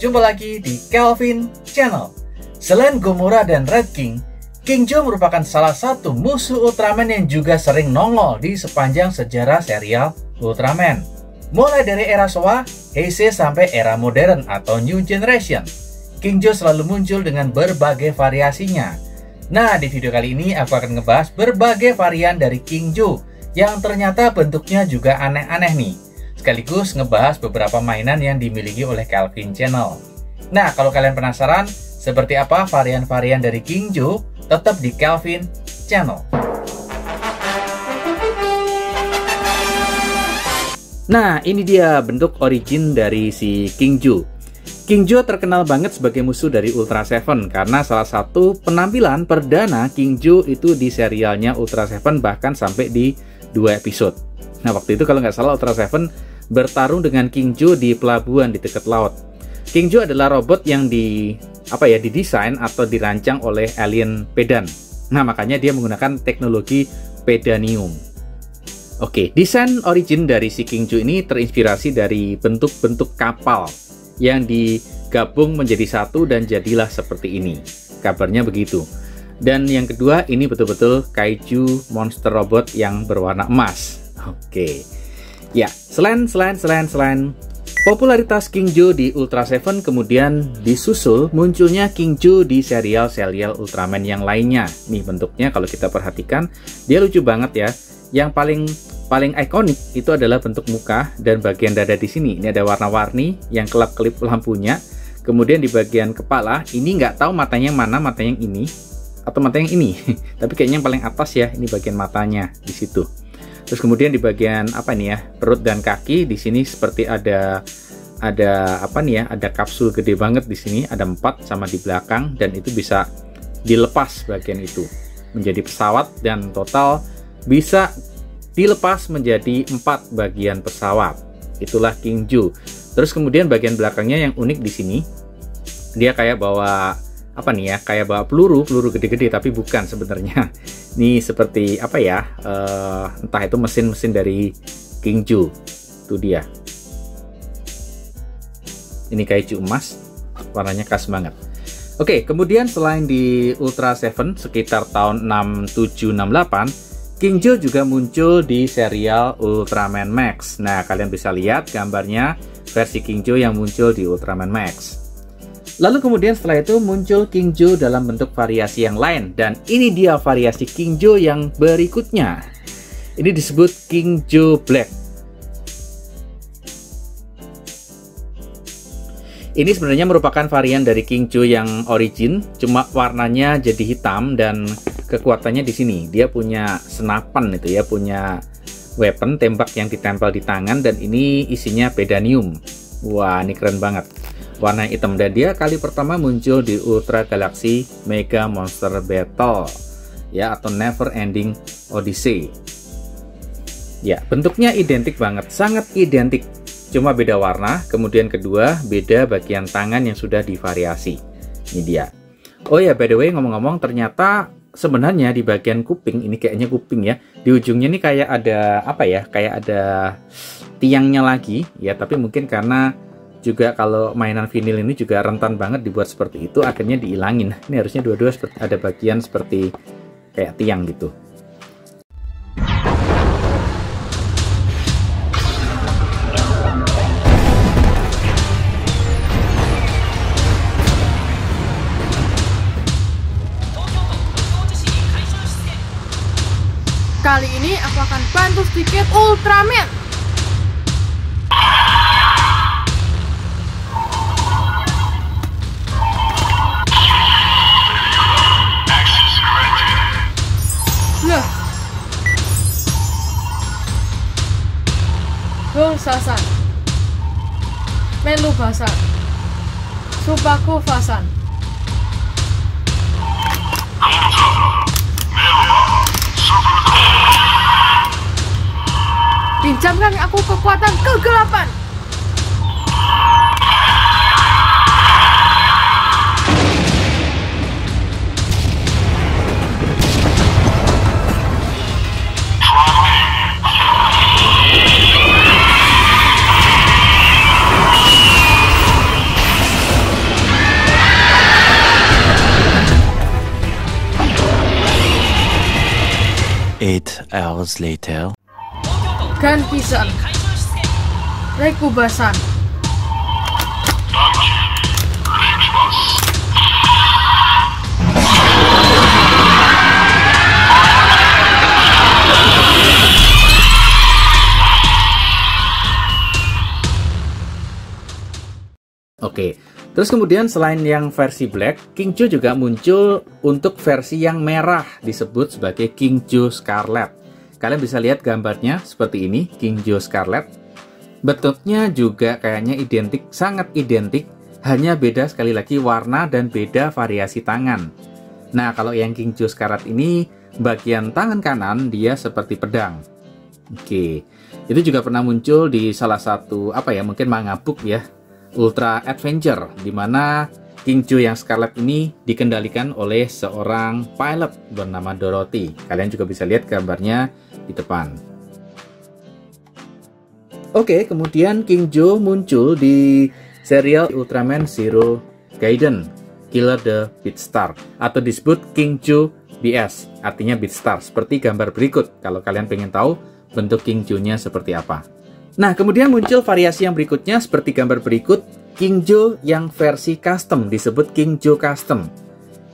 jumpa lagi di Kelvin Channel. Selain Gomora dan Red King, Kingjo merupakan salah satu musuh Ultraman yang juga sering nongol di sepanjang sejarah serial Ultraman. Mulai dari era Showa, Heisei sampai era modern atau New Generation, Kingjo selalu muncul dengan berbagai variasinya. Nah, di video kali ini aku akan ngebahas berbagai varian dari Kingjo yang ternyata bentuknya juga aneh-aneh nih. Sekaligus ngebahas beberapa mainan yang dimiliki oleh Kelvin Channel. Nah, kalau kalian penasaran seperti apa varian-varian dari Kingjo, tetap di Kelvin Channel. Nah, ini dia bentuk origin dari si Kingjo. Kingjo terkenal banget sebagai musuh dari Ultra Seven karena salah satu penampilan perdana Kingjo itu di serialnya Ultra Seven, bahkan sampai di 2 episode. Nah, waktu itu kalau nggak salah Ultra Seven bertarung dengan Kingjo di pelabuhan di dekat laut. Kingjo adalah robot yang didesain atau dirancang oleh alien Pedan. Nah, makanya dia menggunakan teknologi Pedanium. Oke, desain origin dari si Kingjo ini terinspirasi dari bentuk-bentuk kapal yang digabung menjadi satu dan jadilah seperti ini. Kabarnya begitu. Dan yang kedua, ini betul-betul kaiju monster robot yang berwarna emas. Oke. Ya, selain popularitas Kingjo di Ultra Seven, kemudian disusul munculnya Kingjo di serial Ultraman yang lainnya. Nih bentuknya kalau kita perhatikan, dia lucu banget ya. Yang paling ikonik itu adalah bentuk muka dan bagian dada di sini. Ini ada warna-warni yang kelap-kelip lampunya. Kemudian di bagian kepala, ini nggak tahu matanya yang mana, mata yang ini atau mata yang ini. Tapi kayaknya yang paling atas ya, ini bagian matanya di situ. Terus kemudian di bagian perut dan kaki di sini seperti ada kapsul gede banget di sini, ada 4 sama di belakang, dan itu bisa dilepas bagian itu menjadi pesawat, dan total bisa dilepas menjadi 4 bagian pesawat. Itulah Kingjo. Terus kemudian bagian belakangnya yang unik di sini, dia kayak bawa kayak bawa peluru gede-gede, tapi bukan sebenarnya. Ini seperti entah itu mesin dari Kingjo. Itu dia. Ini kaiju emas, warnanya khas banget. Oke, kemudian selain di Ultra Seven sekitar tahun 6768, Kingjo juga muncul di serial Ultraman Max. Nah, kalian bisa lihat gambarnya versi Kingjo yang muncul di Ultraman Max. Lalu kemudian setelah itu muncul Kingjo dalam bentuk variasi yang lain, dan ini dia variasi Kingjo yang berikutnya. Ini disebut Kingjo Black. Ini sebenarnya merupakan varian dari Kingjo yang origin, cuma warnanya jadi hitam dan kekuatannya di sini. Dia punya senapan itu ya, punya weapon tembak yang ditempel di tangan, dan ini isinya Pedanium. Wah, ini keren banget. Warna hitam, dan dia kali pertama muncul di Ultra Galaxy Mega Monster Battle ya, atau Never Ending Odyssey. Ya, bentuknya identik banget, sangat identik. Cuma beda warna, kemudian kedua beda bagian tangan yang sudah divariasi. Ini dia. Oh ya, by the way, ngomong-ngomong, ternyata sebenarnya di bagian kuping, ini kayaknya kuping ya, di ujungnya ini kayak ada kayak ada tiangnya lagi ya, tapi mungkin karena juga kalau mainan vinil ini juga rentan banget dibuat seperti itu, akhirnya dihilangin. Ini harusnya dua-dua ada bagian seperti kayak tiang gitu. Kali ini aku akan bantu sedikit Ultraman. Lah. Sasan. Melu basan. Supaku fasan. Pinjamkan aku kekuatan kegelapan. hours later. Gankisan. Rekubasan. Oke, terus kemudian selain yang versi black, Kingjo juga muncul untuk versi yang merah, disebut sebagai Kingjo Scarlet. Kalian bisa lihat gambarnya seperti ini, Kingjo Scarlet. Bentuknya juga kayaknya identik, sangat identik, hanya beda sekali lagi warna dan beda variasi tangan. Nah, kalau yang Kingjo Scarlet ini, bagian tangan kanan dia seperti pedang. Oke, itu juga pernah muncul di salah satu, mungkin manga book ya, Ultra Adventure, di mana Kingjo yang Scarlet ini dikendalikan oleh seorang pilot bernama Dorothy. Kalian juga bisa lihat gambarnya di depan. Oke, kemudian Kingjo muncul di serial Ultraman Zero Gaiden, Killer the Beatstar, atau disebut Kingjo BS, artinya Beatstar, seperti gambar berikut, kalau kalian pengen tahu bentuk Kingjo-nya seperti apa. Nah, kemudian muncul variasi yang berikutnya seperti gambar berikut, Kingjo yang versi custom, disebut Kingjo Custom.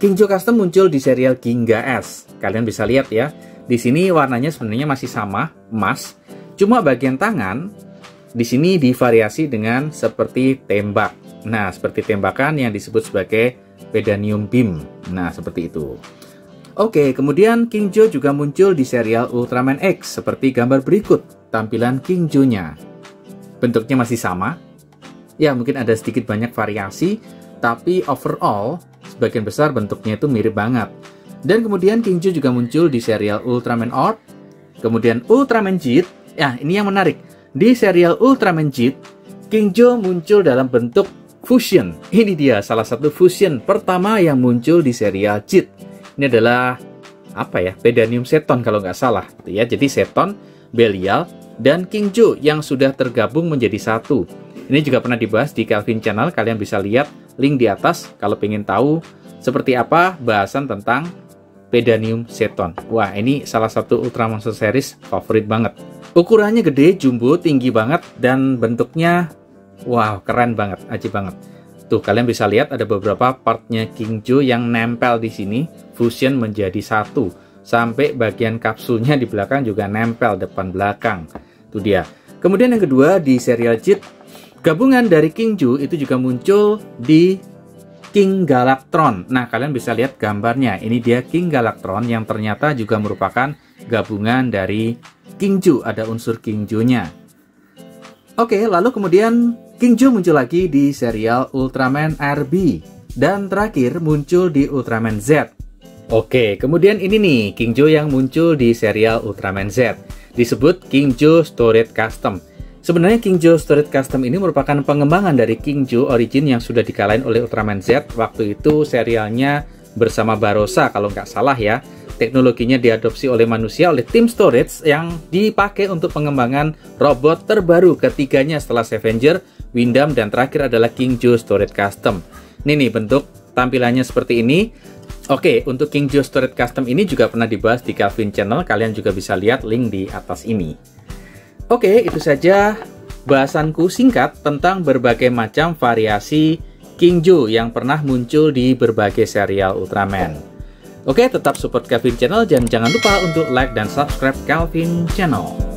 Kingjo Custom muncul di serial Ginga S. Kalian bisa lihat ya, di sini warnanya sebenarnya masih sama, emas. Cuma bagian tangan, di sini divariasi dengan seperti tembak. Nah, seperti tembakan yang disebut sebagai Pedanium Beam. Nah, seperti itu. Oke, kemudian Kingjo juga muncul di serial Ultraman X, seperti gambar berikut. Tampilan Kingjo-nya. Bentuknya masih sama. Ya, mungkin ada sedikit banyak variasi, tapi overall, sebagian besar bentuknya itu mirip banget. Dan kemudian Kingjo juga muncul di serial Ultraman Orb, kemudian Ultraman Jit. Ya, ini yang menarik. Di serial Ultraman Jit, Kingjo muncul dalam bentuk fusion. Ini dia salah satu fusion pertama yang muncul di serial Jit. Ini adalah, Pedanium Seton kalau nggak salah. Ya, jadi Seton, Belial, dan Kingjo yang sudah tergabung menjadi satu. Ini juga pernah dibahas di Calvin Channel, kalian bisa lihat link di atas kalau pengen tahu seperti apa bahasan tentang Pedanium Seton. Wah, ini salah satu Ultra Monster Series favorit banget. Ukurannya gede, jumbo, tinggi banget, dan bentuknya, wow, keren banget, ajaib banget. Tuh, kalian bisa lihat ada beberapa partnya Kingjo yang nempel di sini, fusion menjadi satu. Sampai bagian kapsulnya di belakang juga nempel depan belakang. Itu dia. Kemudian yang kedua di serial Jit, gabungan dari Kingjo itu juga muncul di King Galactron. Nah, kalian bisa lihat gambarnya. Ini dia King Galactron yang ternyata juga merupakan gabungan dari Kingjo. Ada unsur Kingjo-nya. Oke, lalu kemudian Kingjo muncul lagi di serial Ultraman RB. Dan terakhir muncul di Ultraman Z. Oke, kemudian ini nih, Kingjo yang muncul di serial Ultraman Z. Disebut Kingjo Storage Custom. Sebenarnya Kingjo Storage Custom ini merupakan pengembangan dari Kingjo Origin yang sudah dikalahin oleh Ultraman Z. Waktu itu serialnya bersama Barossa kalau nggak salah ya. Teknologinya diadopsi oleh manusia, oleh tim Storage yang dipakai untuk pengembangan robot terbaru ketiganya setelah Scavenger, Windam, dan terakhir adalah Kingjo Storage Custom. Ini nih bentuk tampilannya seperti ini. Oke, untuk Kingjo Storage Custom ini juga pernah dibahas di Calvin Channel. Kalian juga bisa lihat link di atas ini. Oke, itu saja bahasanku singkat tentang berbagai macam variasi Kingjo yang pernah muncul di berbagai serial Ultraman. Oke, tetap support Calvin Channel dan jangan lupa untuk like dan subscribe Calvin Channel.